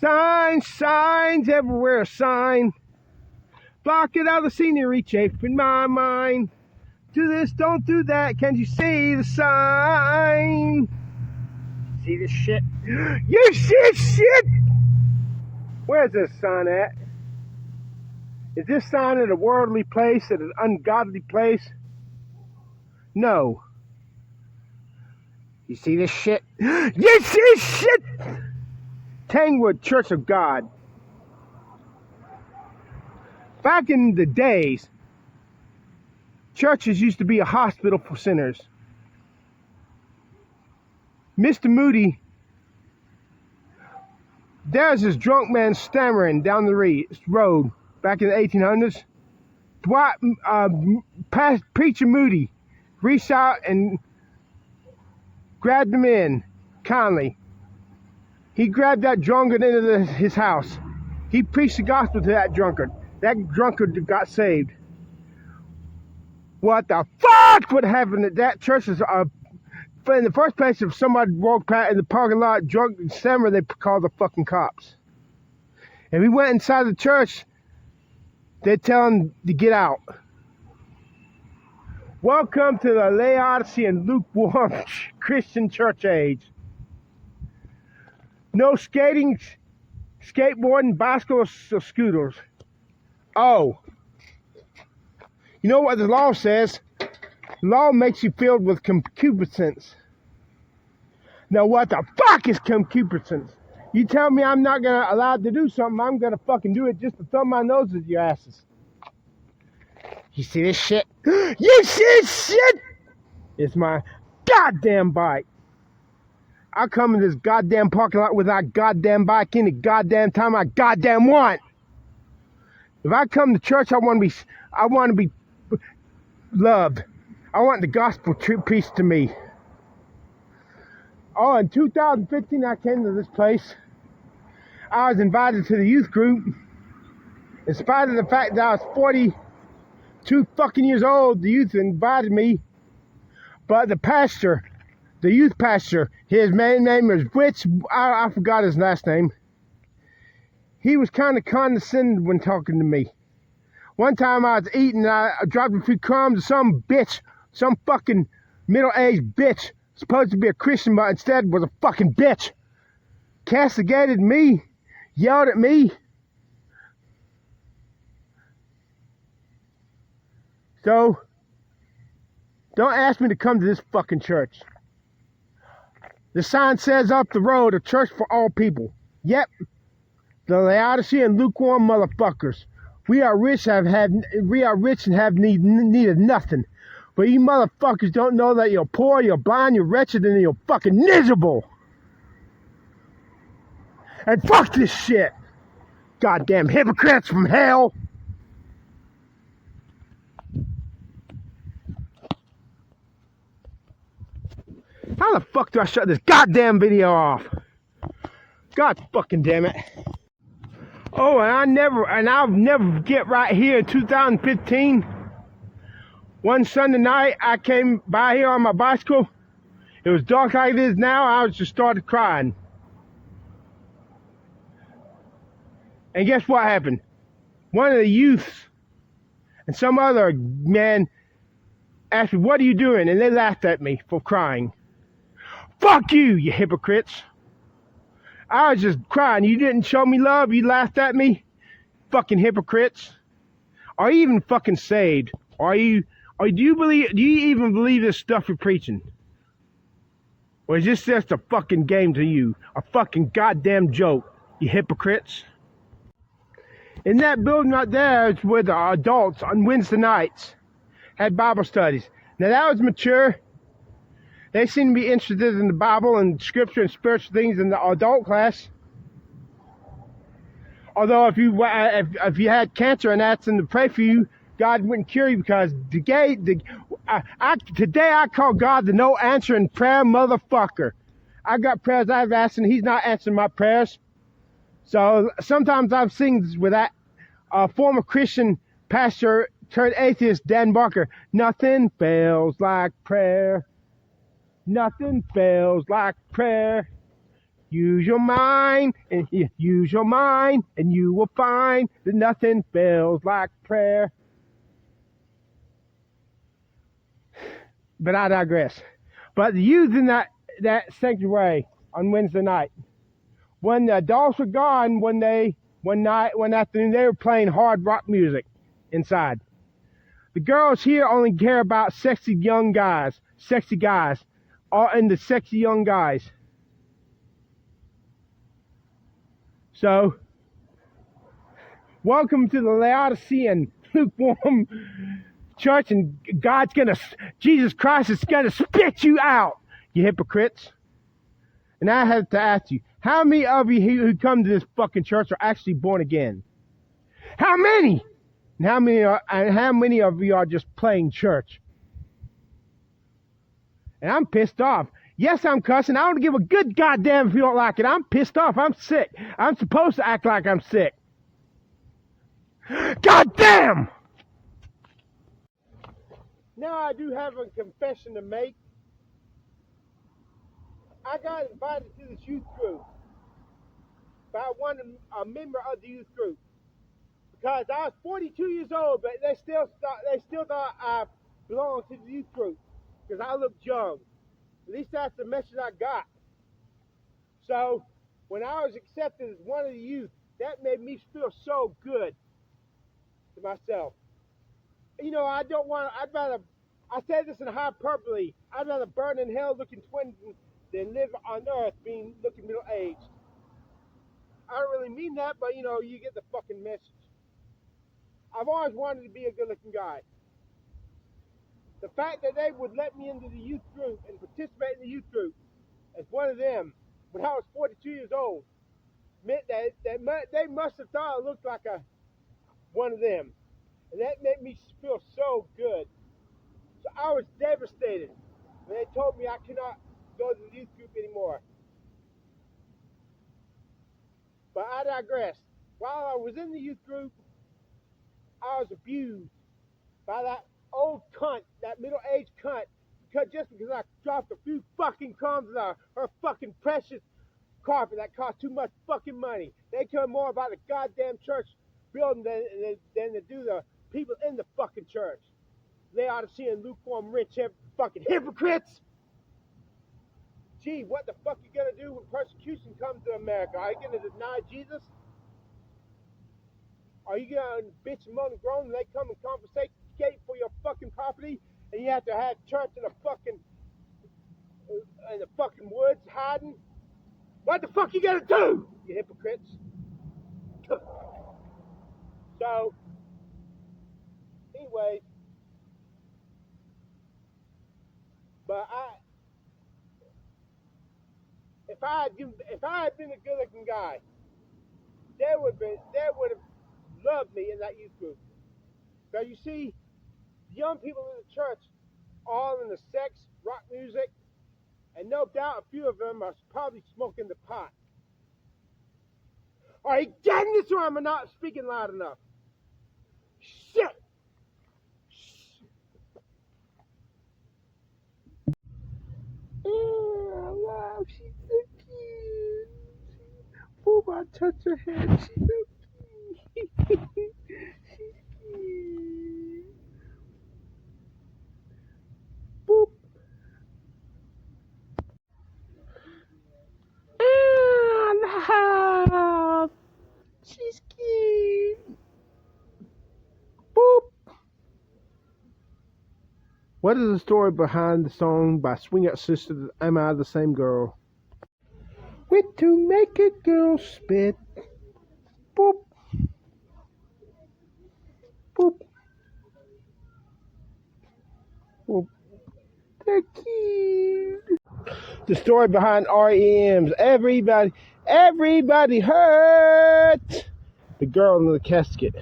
Signs, signs, everywhere a sign. Blocking out the scenery, chafing my mind. Do this, don't do that, can't you see the sign? See this shit? You see shit? Where's this sign at? Is this sign at a worldly place, at an ungodly place? No. You see this shit? You see shit? Tanglewood Church of God. Back in the days, churches used to be a hospital for sinners. Mr. Moody, there's this drunk man stammering down the road back in the 1800s. Preacher Moody reached out and grabbed him in kindly. He grabbed that drunkard into his house. He preached the gospel to that drunkard. That drunkard got saved. What the fuck would happen at that church? In the first place, if somebody walked past in the parking lot drunk and stammered, they called the fucking cops. If he went inside the church, they'd tell him to get out. Welcome to the Laodicean lukewarm Christian church age. No skating, skateboarding, bicycles, or scooters. Oh, you know what the law says? The law makes you filled with concupiscence. Now what the fuck is concupiscence? You tell me I'm not allowed to do something, I'm gonna fucking do it just to thumb my nose at your asses. You see this shit? You see this shit? It's my goddamn bike. I come in this goddamn parking lot with that goddamn bike any goddamn time I goddamn want. If I come to church, I want to be loved. I want the gospel preached to me. Oh, in 2015, I came to this place. I was invited to the youth group. In spite of the fact that I was 42 fucking years old, the youth invited me. But the pastor, the youth pastor, his main name was I forgot his last name. He was kind of condescending when talking to me. One time I was eating, I dropped a few crumbs to some bitch, some fucking middle-aged bitch, supposed to be a Christian, but instead was a fucking bitch. Castigated me, yelled at me. So, don't ask me to come to this fucking church. The sign says up the road, a church for all people. Yep. The Laodicean lukewarm motherfuckers. We are rich and have need of nothing. But you motherfuckers don't know that you're poor, you're blind, you're wretched, and you're fucking miserable. And fuck this shit. Goddamn hypocrites from hell. How the fuck do I shut this goddamn video off? God fucking damn it. Oh, and I'll never forget right here in 2015. One Sunday night, I came by here on my bicycle. It was dark like it is now. I just started crying. And guess what happened? One of the youths and some other man asked me, "What are you doing?" And they laughed at me for crying. Fuck you, you hypocrites. I was just crying. You didn't show me love. You laughed at me. Fucking hypocrites. Are you even fucking saved? Do you even believe this stuff you're preaching? Or is this just a fucking game to you? A fucking goddamn joke, you hypocrites? In that building right there is where the adults on Wednesday nights had Bible studies. Now that was mature. They seem to be interested in the Bible and scripture and spiritual things in the adult class. Although if you had cancer and that's in to pray for you, God wouldn't cure you because today I call God the no answering prayer motherfucker. I got prayers I've asked and He's not answering my prayers. So sometimes I've seen with that former Christian pastor turned atheist Dan Barker. Nothing fails like prayer. Nothing fails like prayer. Use your mind, and use your mind, and you will find that nothing feels like prayer. But I digress. But the youth in that sanctuary on Wednesday night, when the adults were gone, one afternoon, they were playing hard rock music inside. The girls here only care about sexy guys, all into sexy young guys. So, welcome to the Laodicean lukewarm church, and Jesus Christ is gonna spit you out, you hypocrites. And I have to ask you, how many of you who come to this fucking church are actually born again? How many? And how many of you are just playing church? And I'm pissed off. Yes, I'm cussing. I don't give a good goddamn if you don't like it. I'm pissed off. I'm sick. I'm supposed to act like I'm sick. Goddamn! Now I do have a confession to make. I got invited to this youth group by a member of the youth group because I was 42 years old, but they still thought I belonged to the youth group because I looked young. At least that's the message I got. So when I was accepted as one of the youth, that made me feel so good to myself. You know, I say this in hyperbole, I'd rather burn in hell looking 20 than live on earth looking middle-aged. I don't really mean that, but you know, you get the fucking message. I've always wanted to be a good-looking guy. The fact that they would let me into the youth group and participate in the youth group as one of them when I was 42 years old meant that they must have thought I looked like one of them. And that made me feel so good. So I was devastated when they told me I could not go to the youth group anymore. But I digress. While I was in the youth group, I was abused by that old cunt, that middle-aged cunt, because I dropped a few fucking crumbs on her fucking precious carpet that cost too much fucking money. They care more about the goddamn church building than to do the people in the fucking church. Laodicean, lukewarm, rich, fucking hypocrites. Gee, what the fuck you gonna do when persecution comes to America? Are you gonna deny Jesus? Are you gonna bitch and moan and groan when they come and confiscate for your fucking property, and you have to have church in the fucking woods hiding? What the fuck you gonna do, you hypocrites? So, anyways, but if I had been a good-looking guy, they would have loved me in that youth group. Because you see, the young people in the church, all in the sex, rock music, and no doubt a few of them are probably smoking the pot. Are you getting this, or am I not speaking loud enough? Shit! Oh, wow, she's so cute. Oh, I touch her head. She's so cute. She's cute. Boop. Ah, she's cute. Boop. What is the story behind the song by Swing Out Sister, Am I the Same Girl? Wit to make a girl spit. Boop. Boop. Boop. They're cute. The story behind REM's Everybody Hurt. The girl in the casket.